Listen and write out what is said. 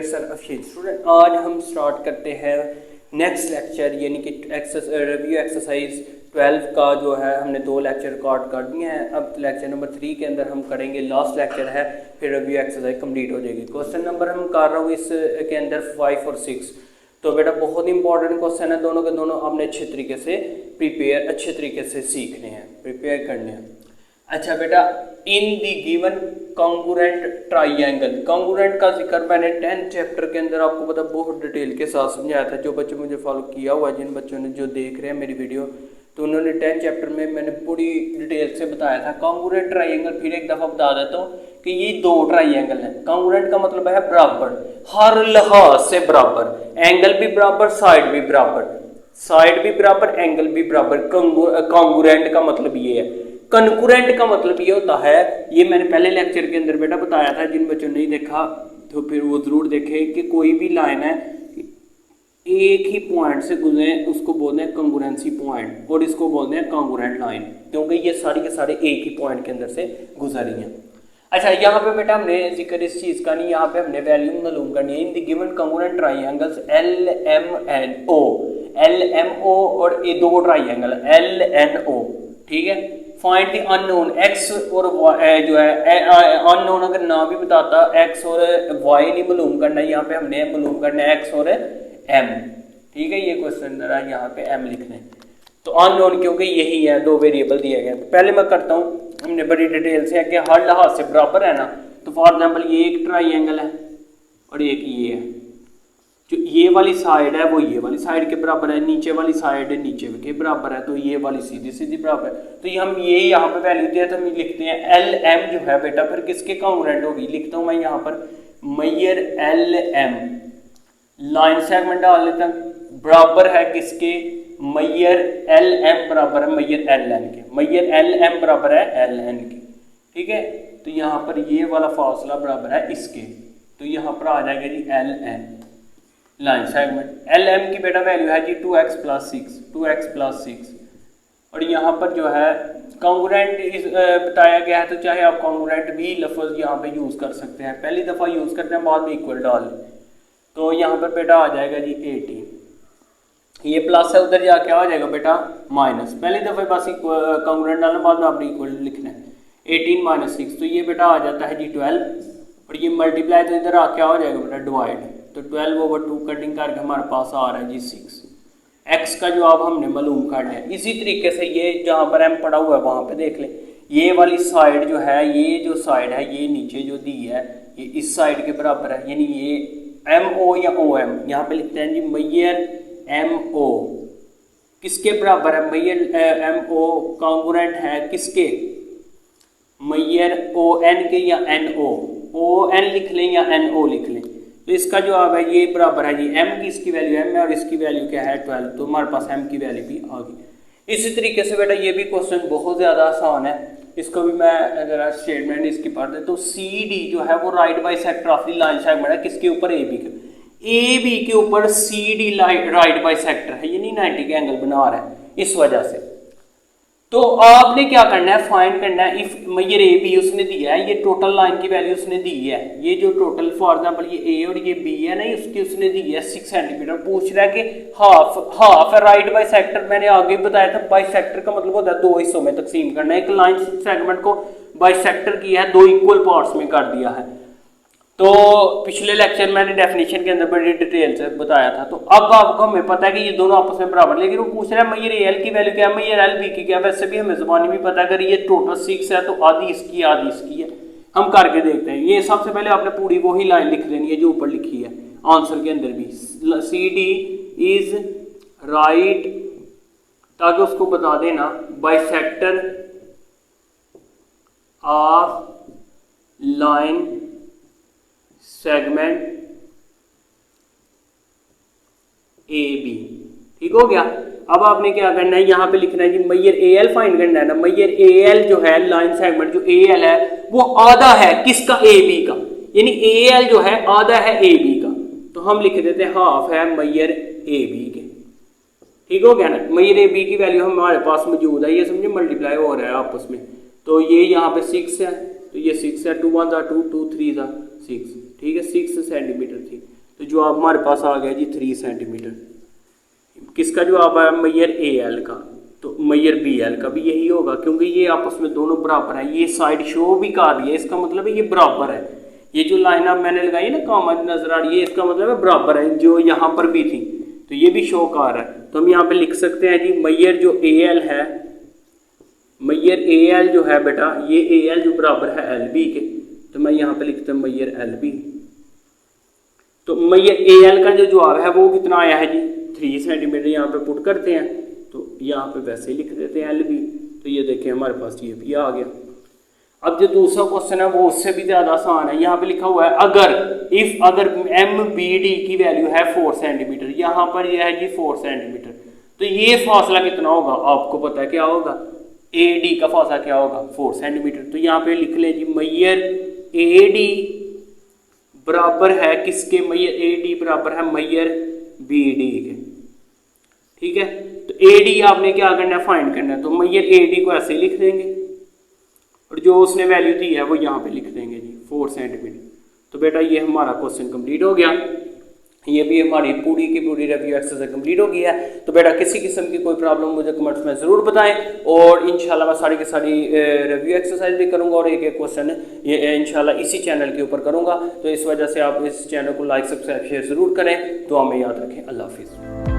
Dear sir Hafeez student, आज हम start करते हैं नेक्स्ट लेक्चर यानी कि रिव्यू एक्सरसाइज 12 का जो है हमने 2 लेक्चर रिकॉर्ड कर दिए हैं। अब लेक्चर नंबर 3 के अंदर हम करेंगे, लास्ट लेक्चर है, फिर रिव्यू एक्सरसाइज कंप्लीट हो जाएगी। क्वेश्चन नंबर हम कर रहा हूँ इसके अंदर 5 और 6। तो बेटा बहुत इंपॉर्टेंट क्वेश्चन है, दोनों के दोनों आपने अच्छे तरीके से प्रिपेयर, अच्छे तरीके से सीखने हैं, प्रिपेयर करने हैं। अच्छा बेटा, in the given congruent triangle, congruent का जिक्र मैंने 10th चैप्टर के अंदर आपको पता बहुत डिटेल के साथ समझाया था। जो बच्चे मुझे फॉलो किया हुआ, जिन बच्चों ने जो देख रहे हैं मेरी वीडियो, तो उन्होंने 10th चैप्टर में मैंने पूरी डिटेल से बताया था। कॉन्ग्रुएंट ट्राइएंगल फिर एक दफ़ा बता देता हूँ कि ये 2 ट्राइएंगल हैं। कॉन्ग्रुएंट का मतलब है बराबर, हर लिहाज से बराबर, एंगल भी बराबर, साइड भी बराबर, साइड भी बराबर, एंगल भी बराबर। कॉन्ग्रुएंट का मतलब ये है। कनकुरेंट का मतलब ये होता है, ये मैंने पहले लेक्चर के अंदर बेटा बताया था, जिन बच्चों ने नहीं देखा तो फिर वो जरूर देखें कि कोई भी लाइन है एक ही पॉइंट से गुजरे उसको बोलते हैं कंग्रुएंसी पॉइंट, और इसको बोलते हैं कॉन्ग्रुएंट लाइन, क्योंकि ये सारी के सारे एक ही पॉइंट के अंदर से गुजर रही हैं। अच्छा, यहाँ पे बेटा हमने जिक्र इस चीज़ का नहीं, यहाँ पे हमने वैल्यू मालूम करनी है। In the given congruent triangles LMO और ये 2 ट्राइएंगल LNO, ठीक है। फाइंड द अननोन x और y, जो है अननोन अगर ना भी बताता, x और y नहीं मालूम करना, यहाँ पे हमने मालूम करना है x और m, ठीक है। ये क्वेश्चन है, यहाँ पे m लिखना है। तो अननोन क्योंकि यही है, 2 वेरिएबल दिए गए। तो पहले मैं करता हूँ, हमने बड़ी डिटेल से है कि हर लिहाज से बराबर है ना। तो फॉर एग्जाम्पल ये एक ट्राइएंगल है और एक ये है, जो ये वाली साइड है वो ये वाली साइड के बराबर है, नीचे वाली साइड नीचे के बराबर है, तो ये वाली सीधी सीधी बराबर है। तो ये हम ये यहाँ पे वैल्यू दिया, तो हम लिखते हैं LM जो है बेटा फिर किसके कॉन्ग्रुएंट होगी। लिखता हूँ मैं यहाँ पर मैयर LM, लाइन सेगमेंट डाल लेता हूँ, बराबर है किसके, मैयर LM बराबर है मैयर LN के, मैयर LM बराबर है LN के, ठीक है। तो यहाँ पर ये वाला फासला बराबर है इसके, तो यहाँ पर आ जाएगा जी LN लाइन सेगमेंट। LM की बेटा वैल्यू है जी 2x + 6, 2x + 6। और यहाँ पर जो है कॉन्ग्रुएंट बताया गया है, तो चाहे आप कॉन्ग्रुएंट भी लफ्ज़ यहाँ पे यूज़ कर सकते हैं। पहली दफ़ा यूज़ करते हैं, बाद में इक्वल डाल, तो यहाँ पर बेटा आ जाएगा जी 18। ये प्लस है, उधर जाके आ जाएगा बेटा माइनस। पहली दफ़ा बस कॉन्ग्रुएंट डालना, बाद में आपने इक्वल लिखना है। 18 - 6, तो ये बेटा आ जाता है जी 12, और ये मल्टीप्लाई तो इधर आके आ जाएगा बेटा डिवाइड, तो 12/2 कटिंग करके हमारे पास आ रहा है जी 6। x का जवाब हमने मालूम करना है। इसी तरीके से ये जहाँ पर m पड़ा हुआ है वहाँ पे देख लें, ये वाली साइड जो है, ये जो साइड है, ये नीचे जो दी है ये इस साइड के बराबर है, यानी ये MO या OM, यहाँ पे लिखते हैं जी मैयर MO किसके बराबर है, मैयर MO कॉन्ग्रुएंट है किसके, मैयर ON के या NO, ON लिख लें या NO लिख लें। तो इसका जवाब है ये बराबर है जी m की, इसकी वैल्यू m है और इसकी वैल्यू क्या है 12, तो हमारे पास m की वैल्यू भी आ गई। इसी तरीके से बेटा ये भी क्वेश्चन बहुत ज़्यादा आसान है, इसको भी मैं जरा स्टेटमेंट इसकी पढ़ देता हूँ। CD जो है वो right bisector of the line segment है किसके ऊपर, AB के, AB के ऊपर CD राइट बाइसेक्टर है, यानी 90 के एंगल बना रहा है। इस वजह से तो आपने क्या करना है, फाइंड करना है इफ मैयर AB उसने दिया है, ये टोटल लाइन की वैल्यू उसने दी है, ये जो टोटल फॉर एग्जांपल ये A और ये B है ना, उसकी उसने दी है 6 सेंटीमीटर। पूछ रहा है कि हाफ है राइट बाइसेक्टर, मैंने आगे बताया था बाइसेक्टर का मतलब होता है 2 हिस्सों में तकसीम करना। एक लाइन सेगमेंट को बाइसेक्टर किया है, 2 इक्वल पार्ट्स में कर दिया है। तो पिछले लेक्चर मैंने डेफिनेशन के अंदर बड़ी डिटेल से बताया था। तो अब आपको हमें पता है कि ये दोनों आपस में बराबर, लेकिन वो पूछ रहा है मैयर AL की वैल्यू क्या है, मैयर LB की क्या। वैसे भी हमें ज़बानी भी पता है, अगर ये टोटल 6 है तो आधी इसकी आधी इसकी है। हम करके देखते हैं। ये सबसे पहले आपने पूरी वही लाइन लिख लेनी है जो ऊपर लिखी है आंसर के अंदर भी, CD इज राइट, ताकि उसको बता देना bisector of line segment AB, ठीक हो गया। अब आपने क्या करना है, यहाँ पे लिखना है जी मैयर AL फाइंड करना है ना। मैयर AL जो है लाइन सेगमेंट जो AL है वो आधा है किसका, AB का, यानी AL जो है आधा है AB का, तो हम लिख देते हैं हाफ है मैयर AB के, ठीक हो गया ना। मैयर AB की वैल्यू हमारे पास मौजूद है, ये समझे मल्टीप्लाई हो रहा है आपस में, तो ये यहाँ पे 6 है, तो ये 6 है, 2 1 2 2 3 6, ठीक है, 6 सेंटीमीटर थी। जवाब हमारे पास आ गया जी 3 सेंटीमीटर। किसका जवाब आया? मैयर ए एल का। तो मैयर बी एल का भी यही होगा, क्योंकि ये आपस में दोनों बराबर है। ये साइड शो भी कर रही है, इसका मतलब है ये बराबर है। ये जो लाइन आप मैंने लगाई ना कॉमा नजर आ रही है, इसका मतलब है बराबर है, जो यहाँ पर भी थी। तो ये भी शो कर रहा है। तो हम यहाँ पे लिख सकते हैं जी मैयर जो ए एल है, मैयर ए एल जो है बेटा, ये ए एल जो बराबर है एल बी के। तो मैं यहाँ पे लिखता हूँ मैयर एल बी। तो मैयर ए एल का जो जवाब है वो कितना आया है जी 3 सेंटीमीटर। यहाँ पे पुट करते हैं तो यहाँ पे वैसे ही लिख देते हैं एल बी। तो ये देखें हमारे पास ये भी आ गया। अब जो दूसरा क्वेश्चन है वो उससे भी ज़्यादा आसान है। यहाँ पे लिखा हुआ है अगर एम बी डी की वैल्यू है 4 सेंटीमीटर, यहाँ पर यह है जी 4 सेंटीमीटर, तो ये फासला कितना होगा? आपको पता है क्या होगा? ए डी का फासला क्या होगा? 4 सेंटीमीटर। तो यहाँ पे लिख लें जी मैयर ए डी बराबर है किसके? मैयर ए डी बराबर है मैयर बी डी के। ठीक है, तो ए डी आपने क्या करना है? फाइंड करना है। तो मैयर ए डी को ऐसे लिख देंगे और जो उसने वैल्यू दी है वो यहाँ पे लिख देंगे जी 4 सेंटीमीटर। तो बेटा ये हमारा क्वेश्चन कंप्लीट हो गया। ये भी हमारी पूरी की पूरी रिव्यू एक्सरसाइज कंप्लीट हो गई है। तो बेटा किसी किस्म की कोई प्रॉब्लम मुझे कमेंट्स में ज़रूर बताएं, और इंशाल्लाह मैं सारी की सारी रिव्यू एक्सरसाइज भी करूंगा और एक एक क्वेश्चन ये इंशाल्लाह इसी चैनल के ऊपर करूंगा। तो इस वजह से आप इस चैनल को लाइक सब्सक्राइब शेयर ज़रूर करें। तो हमें याद रखें। अल्लाह हाफिज़।